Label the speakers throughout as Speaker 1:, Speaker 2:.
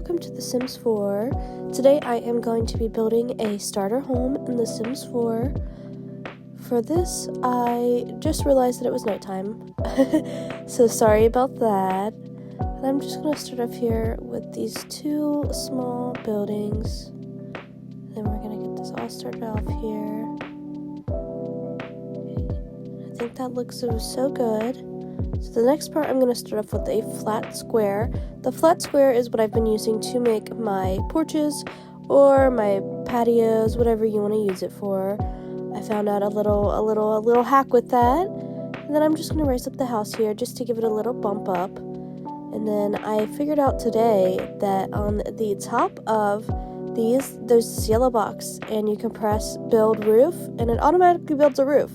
Speaker 1: welcome to The Sims 4. Today I am going to be building a starter home in The Sims 4. For this, I just realized that it was nighttime, so sorry about that. And I'm just going to start off here with these two small buildings. Then we're going to get this all started off here. I think that looks so good. So the next part, I'm going to start off with a flat square. The flat square is what I've been using to make my porches or my patios, whatever you want to use it for. I found out a little hack with that. And then I'm just going to raise up the house here just to give it a little bump up. And then I figured out today that on the top of these, there's this yellow box, and you can press build roof, and it automatically builds a roof.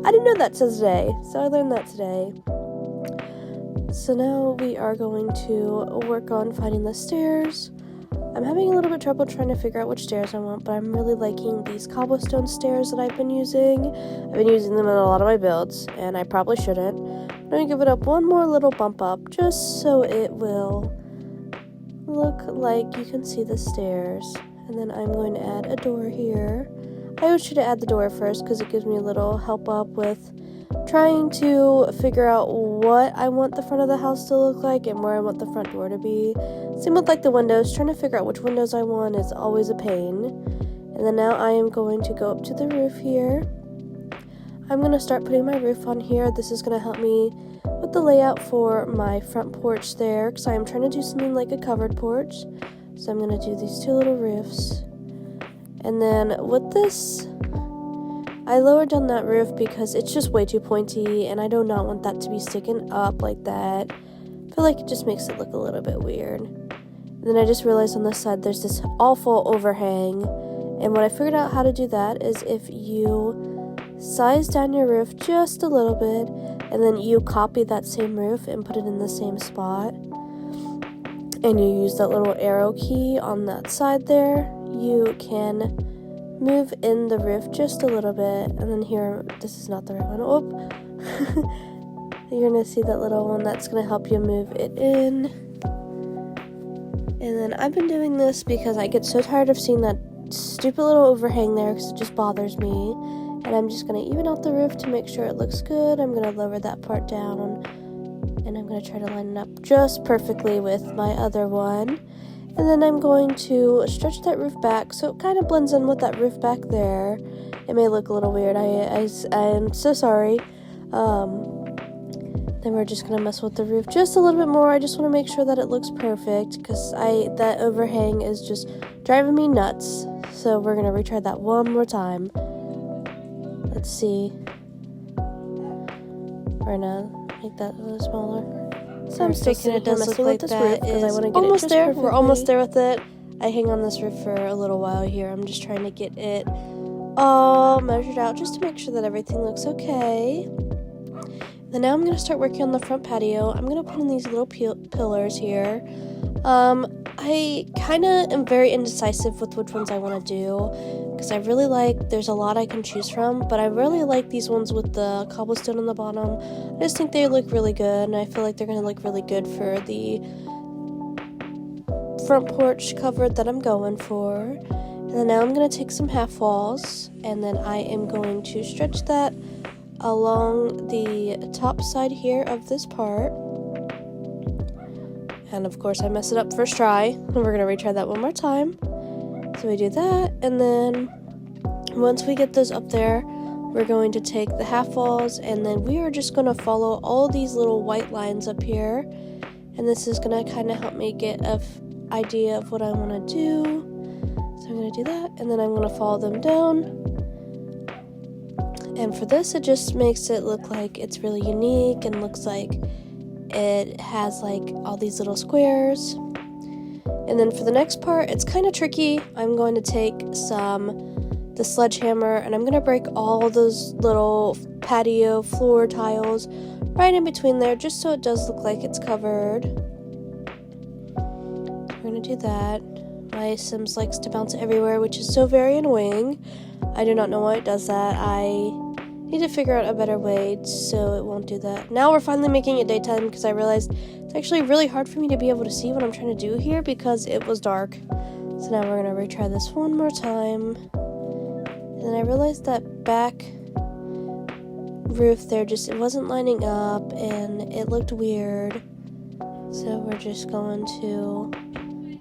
Speaker 1: I didn't know that till today, so I learned that today. So now we are going to work on finding the stairs. I'm having a little bit of trouble trying to figure out which stairs I want, but I'm really liking these cobblestone stairs that I've been using. I've been using them in a lot of my builds, and I probably shouldn't. I'm going to give it up one more little bump up, just so it will look like you can see the stairs. And then I'm going to add a door here. I always should add the door first because it gives me a little help up with trying to figure out what I want the front of the house to look like and where I want the front door to be. Same with like the windows, trying to figure out which windows I want is always a pain. And then now I am going to go up to the roof here. I'm going to start putting my roof on here. This is going to help me with the layout for my front porch there, because I am trying to do something like a covered porch. So I'm going to do these two little roofs. And then with this, I lowered down that roof because it's just way too pointy, and I do not want that to be sticking up like that. I feel like it just makes it look a little bit weird. And then I just realized on this side there's this awful overhang, and what I figured out how to do that is if you size down your roof just a little bit, and then you copy that same roof and put it in the same spot, and you use that little arrow key on that side there, you can move in the roof just a little bit. And then here, this is not the right one. Oh, you're gonna see that little one that's gonna help you move it in. And then I've been doing this because I get so tired of seeing that stupid little overhang there because it just bothers me. And I'm just gonna even out the roof to make sure it looks good. I'm gonna lower that part down, and I'm gonna try to line it up just perfectly with my other one. And then I'm going to stretch that roof back so it kind of blends in with that roof back there. It may look a little weird. I am so sorry. Then we're just going to mess with the roof just a little bit more. I just want to make sure that it looks perfect because that overhang is just driving me nuts. So we're going to retry that one more time. Let's see. We're going to make that a little smaller. So I'm still thinking it does look like that because I want to get almost it just there. Perfectly. We're almost there with it. I hang on this roof for a little while here. I'm just trying to get it all measured out just to make sure that everything looks okay. Then now I'm going to start working on the front patio. I'm going to put in these little pillars here. I kind of am very indecisive with which ones I want to do because I really like, there's a lot I can choose from, but I really like these ones with the cobblestone on the bottom. I just think they look really good, and I feel like they're going to look really good for the front porch cover that I'm going for. And then now I'm going to take some half walls, and then I am going to stretch that along the top side here of this part. And of course I mess it up first try, and we're going to retry that one more time. So we do that, and then once we get those up there, we're going to take the half walls, and then we are just going to follow all these little white lines up here. And this is going to kind of help me get an idea of what I want to do. So I'm going to do that, and then I'm going to follow them down. And for this, it just makes it look like it's really unique and looks like it has like all these little squares. And then for the next part, it's kind of tricky. I'm going to take the sledgehammer, and I'm going to break all those little patio floor tiles right in between there just so it does look like it's covered. We're going to do that. My Sims likes to bounce everywhere, which is so very annoying. I do not know why it does that. I need to figure out a better way so it won't do that. Now we're finally making it daytime because I realized It's actually really hard for me to be able to see what I'm trying to do here because it was dark. So now we're going to retry this one more time. And then I realized that back roof there it wasn't lining up and it looked weird. So we're just going to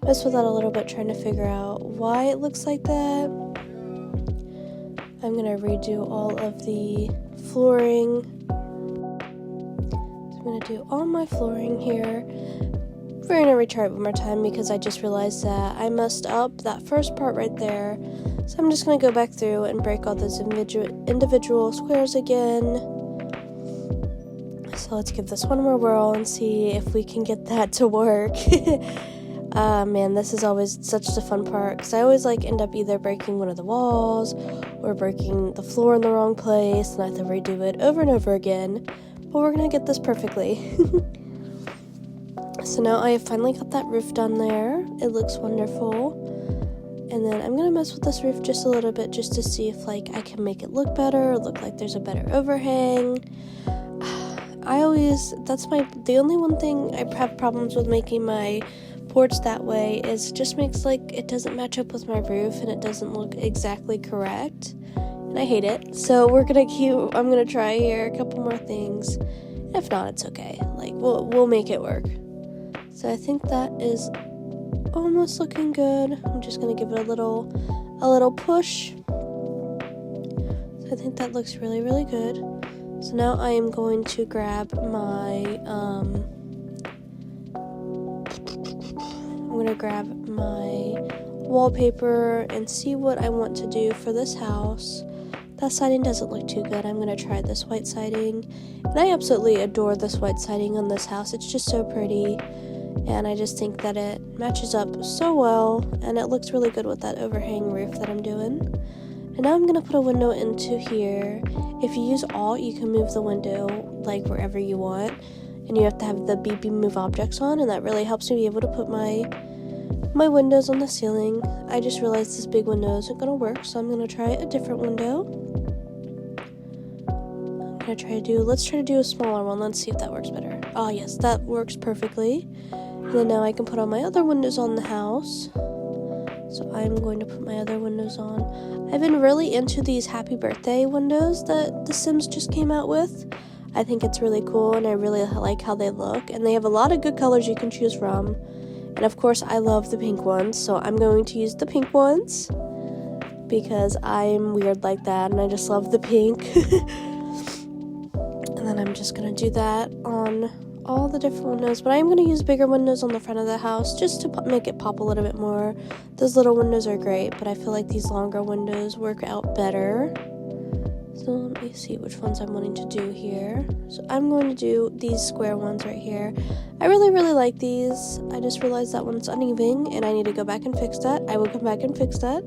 Speaker 1: mess with that a little bit, trying to figure out why it looks like that. I'm going to redo all of the flooring. I'm going to do all my flooring here. We're going to retry it one more time because I just realized that I messed up that first part right there. So I'm just going to go back through and break all those individual squares again. So let's give this one more whirl and see if we can get that to work. Man, this is always such the fun part because I always end up either breaking one of the walls or breaking the floor in the wrong place and I have to redo it over and over again. But we're going to get this perfectly. So now I have finally got that roof done there. It looks wonderful. And then I'm going to mess with this roof just a little bit just to see if I can make it look better, look like there's a better overhang. The only one thing I have problems with making my porch that way is it just makes it doesn't match up with my roof and it doesn't look exactly correct. And I hate it. So I'm going to try here a couple more things. If not, it's okay. We'll make it work. So I think that is almost looking good. I'm just going to give it a little push. So I think that looks really, really good. So now I am going to grab my wallpaper and see what I want to do for this house. That siding doesn't look too good. I'm going to try this white siding. And I absolutely adore this white siding on this house. It's just so pretty. And I just think that it matches up so well. And it looks really good with that overhang roof that I'm doing. And now I'm going to put a window into here. If you use Alt, you can move the window wherever you want. And you have to have the BB Move Objects on. And that really helps me be able to put my windows on the ceiling. I just realized this big window isn't going to work. So I'm going to try a different window. Let's try to do a smaller one. Let's see if that works better. Oh yes, that works perfectly. And then now I can put all my other windows on the house. So I'm going to put my other windows on. I've been really into these happy birthday windows that The Sims just came out with. I think it's really cool and I really like how they look. And they have a lot of good colors you can choose from. And of course I love the pink ones, so I'm going to use the pink ones. Because I'm weird like that and I just love the pink. And then I'm just going to do that on all the different windows, but I'm going to use bigger windows on the front of the house just to make it pop a little bit more. Those little windows are great, but I feel like these longer windows work out better. So let me see which ones I'm wanting to do here. So I'm going to do these square ones right here. I really, really like these. I just realized that one's uneven and I need to go back and fix that. I will come back and fix that.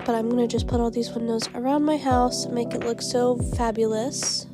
Speaker 1: But I'm going to just put all these windows around my house, make it look so fabulous.